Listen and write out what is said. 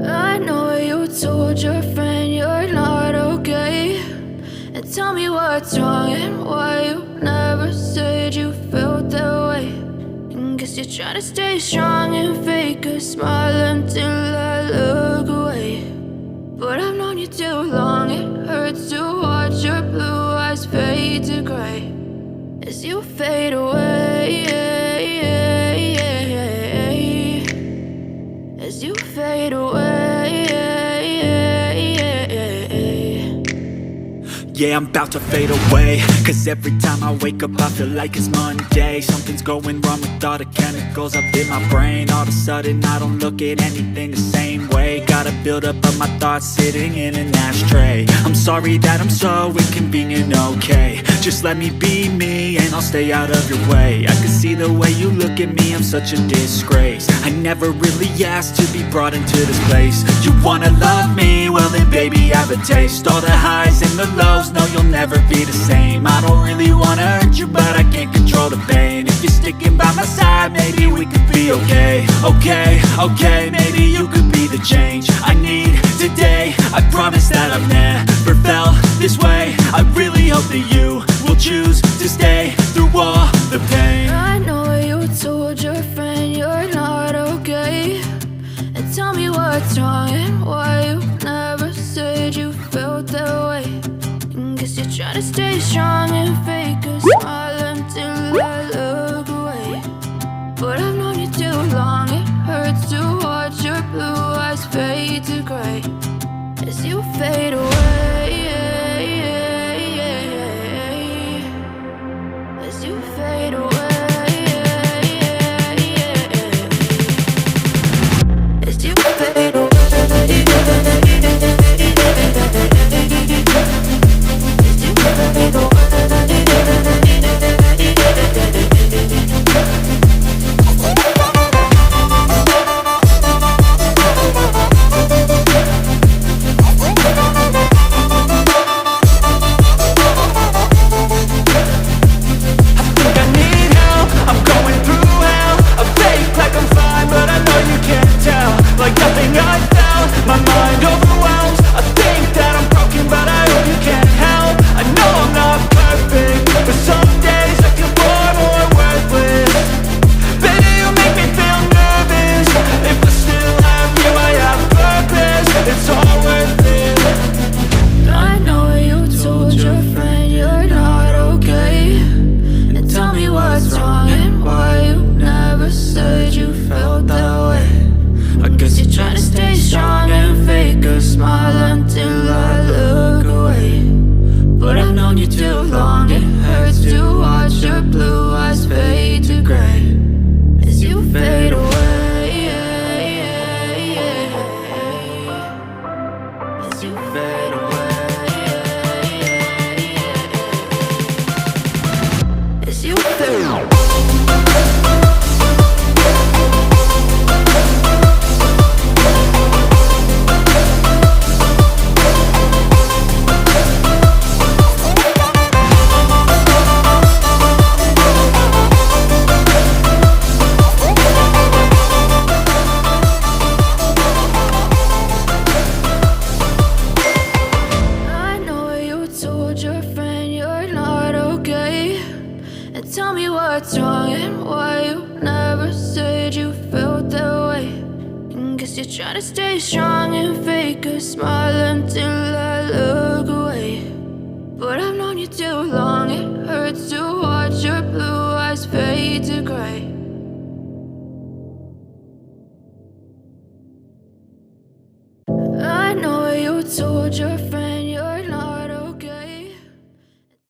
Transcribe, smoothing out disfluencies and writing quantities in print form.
I know you told your friend you're not okay, and tell me what's wrong and why you never said you felt that way. And guess you're trying to stay strong and fake a smile until I look away. But I've known you too long, it hurts to watch your blue eyes fade to gray as you fade away, as you fade away. Yeah, I'm about to fade away, cause every time I wake up I feel like it's Monday. Something's going wrong with all the chemicals up in my brain. All of a sudden I don't look at anything the same way. Gotta build up of my thoughts sitting in an ashtray. I'm sorry that I'm so inconvenient, okay. Just let me be me and I'll stay out of your way. I can see the way you look at me, I'm such a disgrace. I never really asked to be brought into this place. You wanna love me? Well then baby, have a taste. All the highs and the lows, no, you'll never be the same. I don't really wanna hurt you, but I can't control the pain. If you're sticking by my side, maybe we could be okay. Okay, maybe you could be the change I need today. I promise that I've never felt this way. I really hope that you will choose to stay through all the pain. I know you told your friend you're not okay, and tell me what's wrong and why you never said you felt that way. And guess you're trying to stay strong and fake a smile until I look away. But I've known you too long, it hurts to watch your blue eyes fade to gray as you fade away, as you fade away. As you fade away. Try to stay strong and fake a smile until I look away. But I've known you too long, it hurts to watch your blue eyes fade to gray. I know you told your